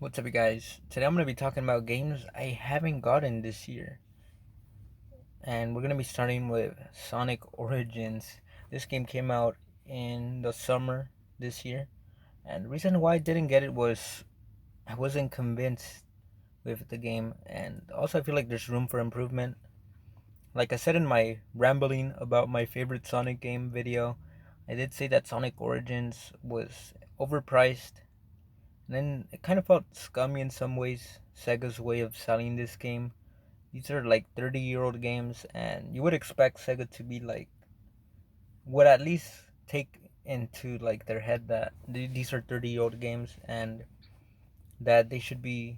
What's up, you guys? Today I'm going to be talking about games I haven't gotten this year. And we're going to be starting with Sonic Origins. This game came out in the summer this year. And the reason why I didn't get it was I wasn't convinced with the game. And also, I feel like there's room for improvement. Like I said in my rambling about my favorite Sonic game video, I did say that Sonic Origins was overpriced. And then it kind of felt scummy in some ways, Sega's way of selling this game. These are like 30-year-old games, and you would expect Sega to be like, would at least take into like their head that these are 30-year-old games and that they should be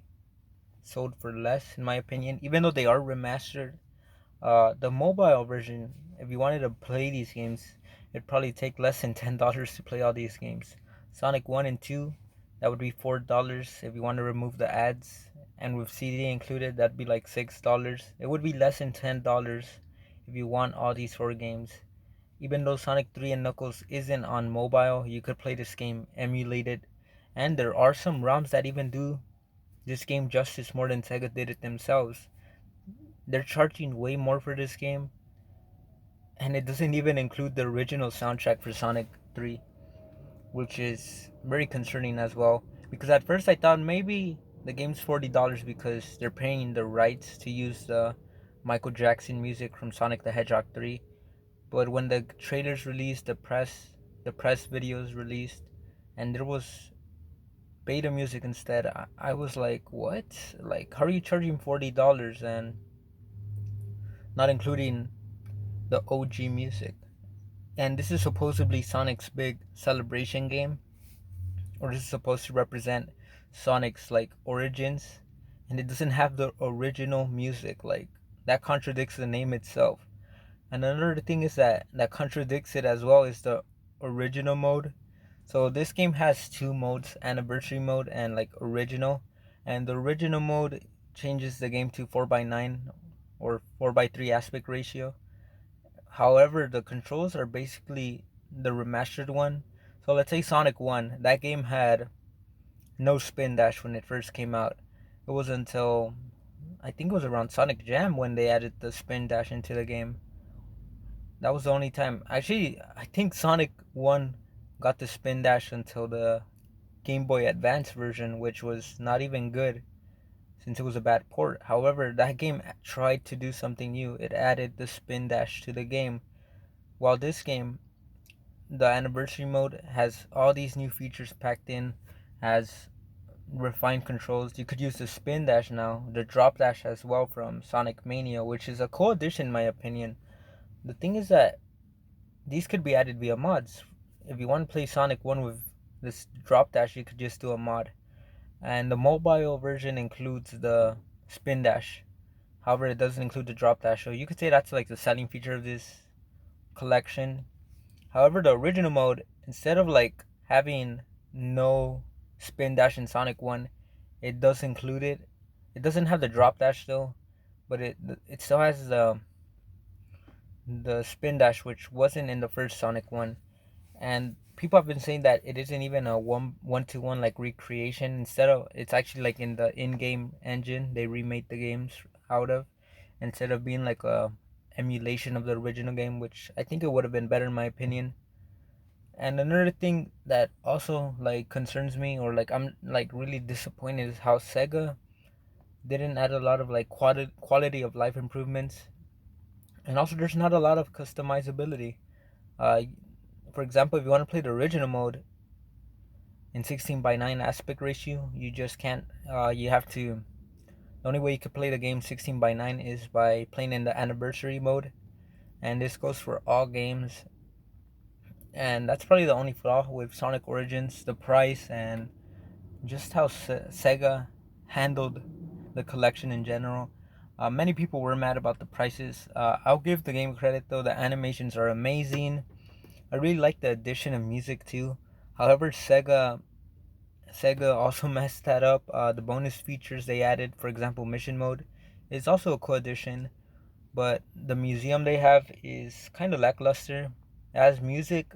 sold for less, in my opinion, even though they are remastered. The mobile version, if you wanted to play these games, it'd probably take less than $10 to play all these games. Sonic 1 and 2, that would be $4 if you want to remove the ads. And with CD included, that'd be like $6. It would be less than $10 if you want all these four games. Even though Sonic 3 and Knuckles isn't on mobile, you could play this game emulated. And there are some ROMs that even do this game justice more than Sega did it themselves. They're charging way more for this game, and it doesn't even include the original soundtrack for Sonic 3, which is very concerning as well. Because at first I thought maybe the game's $40 because they're paying the rights to use the Michael Jackson music from Sonic the Hedgehog 3. But when the trailers released, the press videos released, and there was beta music instead, I was like, what? Like, how are you charging $40 and not including the OG music? And this is supposedly Sonic's big celebration game, or this is supposed to represent Sonic's like origins, and it doesn't have the original music. Like, that contradicts the name itself. And another thing is that contradicts it as well is the original mode. So this game has two modes: anniversary mode and like original. And the original mode changes the game to 4:9 or 4:3 aspect ratio. However, the controls are basically the remastered one. So let's say Sonic 1, that game had no spin dash when it first came out. It was until I think it was around Sonic Jam when they added the spin dash into the game. That was the only time. Actually, I think Sonic 1 got the spin dash until the Game Boy Advance version, which was not even good since it was a bad port. However, that game tried to do something new. It added the spin dash to the game. While this game, the anniversary mode, has all these new features packed in, has refined controls. You could use the spin dash now, the drop dash as well from Sonic Mania, which is a cool addition in my opinion. The thing is that these could be added via mods. If you want to play Sonic 1 with this drop dash, you could just do a mod. And the mobile version includes the spin dash. However, it doesn't include the drop dash. So you could say that's like the selling feature of this collection. However, the original mode, instead of like having no spin dash in Sonic 1, it does include it. It doesn't have the drop dash though, but it still has the spin dash, which wasn't in the first Sonic 1. And people have been saying that it isn't even a one to one like recreation. Instead of, it's actually like in the in-game engine they remade the games out of, instead of being like a emulation of the original game, which I think it would have been better in my opinion. And another thing that also like concerns me, or like I'm like really disappointed, is how Sega didn't add a lot of like quality of life improvements. And also there's not a lot of customizability. uh for example, if you want to play the original mode in 16:9 aspect ratio, you just can't. You have to. The only way you could play the game 16:9 is by playing in the anniversary mode, and this goes for all games. And that's probably the only flaw with Sonic Origins: the price and just how Sega handled the collection in general. Many people were mad about the prices. I'll give the game credit though; the animations are amazing. I really like the addition of music too. However, Sega also messed that up. The bonus features they added, for example, mission mode, is also a cool addition, but the museum they have is kind of lackluster. It has music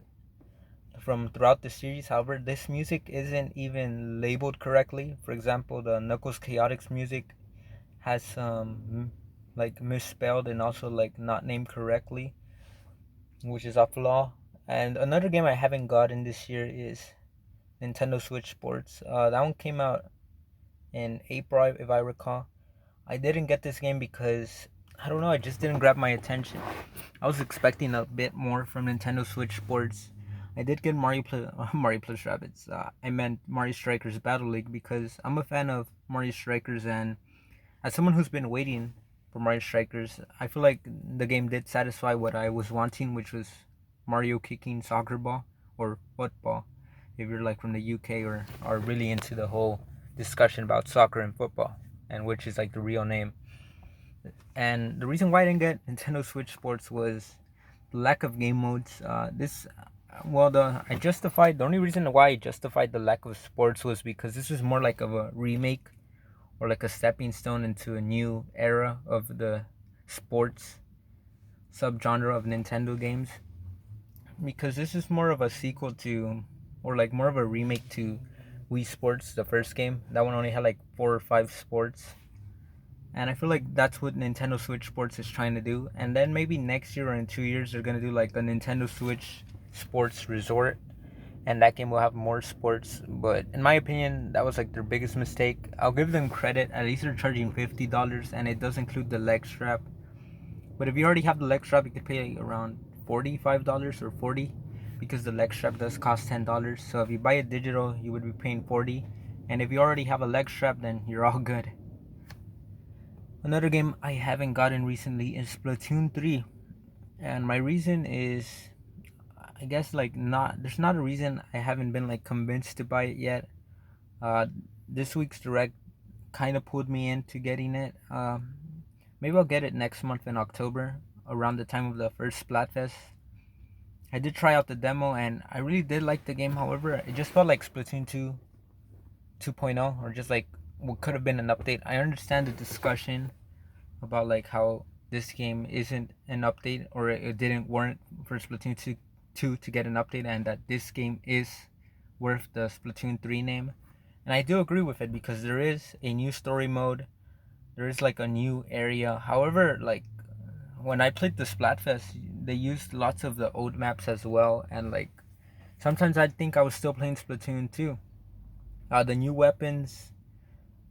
from throughout the series. However, this music isn't even labeled correctly. For example, the Knuckles Chaotix music has some like misspelled and also like not named correctly, which is a flaw. And another game I haven't gotten this year is Nintendo Switch Sports. That one came out in April, if I recall. I didn't get this game because I don't know, it just didn't grab my attention. I was expecting a bit more from Nintendo Switch Sports. I did get Mario Plus Rabbids. I meant Mario Strikers Battle League because I'm a fan of Mario Strikers, and as someone who's been waiting for Mario Strikers, I feel like the game did satisfy what I was wanting, which was Mario kicking soccer ball or football. If you're like from the UK or are really into the whole discussion about soccer and football, and which is like the real name. And the reason why I didn't get Nintendo Switch Sports was the lack of game modes. The only reason why I justified the lack of sports was because this is more like of a remake or like a stepping stone into a new era of the sports subgenre of Nintendo games. Because this is more of a sequel to, or like more of a remake to Wii Sports, the first game. That one only had like 4 or 5 sports. And I feel like that's what Nintendo Switch Sports is trying to do. And then maybe next year or in 2 years, they're going to do like a Nintendo Switch Sports Resort. And that game will have more sports. But in my opinion, that was like their biggest mistake. I'll give them credit. At least they're charging $50, and it does include the leg strap. But if you already have the leg strap, you could pay around $45 or $40, because the leg strap does cost $10. So if you buy it digital, you would be paying $40. And if you already have a leg strap, then you're all good. Another game I haven't gotten recently is Splatoon 3. And my reason is, I guess, like, there's not a reason I haven't been like convinced to buy it yet. This week's direct kind of pulled me into getting it. Maybe I'll get it next month in October, around the time of the first Splatfest. I did try out the demo and I really did like the game. However, it just felt like Splatoon 2 2.0, or just like what could have been an update. I understand the discussion about like how this game isn't an update, or it didn't warrant for Splatoon 2 to get an update, and that this game is worth the Splatoon 3 name. And I do agree with it because there is a new story mode. There is like a new area. However, like when I played the Splatfest, they used lots of the old maps as well, and like sometimes I think I was still playing Splatoon 2. The new weapons,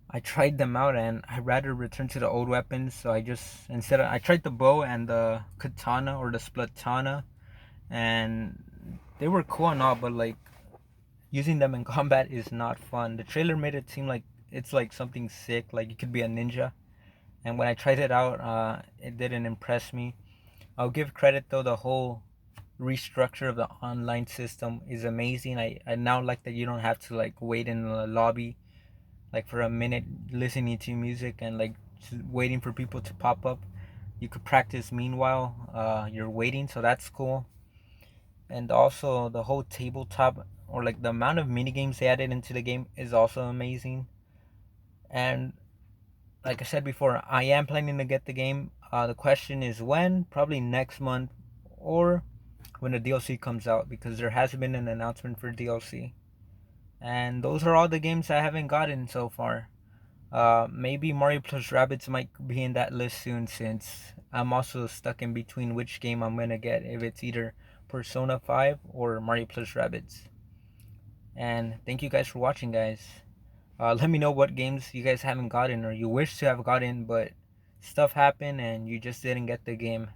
I tried them out and I rather return to the old weapons. So I tried the bow and the katana or the splatana, and they were cool and all, but like using them in combat is not fun. The trailer made it seem like it's like something sick, like you could be a ninja. And when I tried it out, it didn't impress me. I'll give credit though, the whole restructure of the online system is amazing. I now like that you don't have to like wait in the lobby like for a minute listening to music and like waiting for people to pop up. You could practice meanwhile you're waiting, so that's cool. And also the whole tabletop, or like the amount of mini games they added into the game, is also amazing. And like I said before, I am planning to get the game. The question is when. Probably next month or when the DLC comes out, because there hasn't been an announcement for DLC. And those are all the games I haven't gotten so far. Maybe Mario Plus Rabbids might be in that list soon, since I'm also stuck in between which game I'm gonna get, if it's either Persona 5 or Mario Plus Rabbids. And thank you guys for watching, guys. Let me know what games you guys haven't gotten or you wish to have gotten, but stuff happened and you just didn't get the game.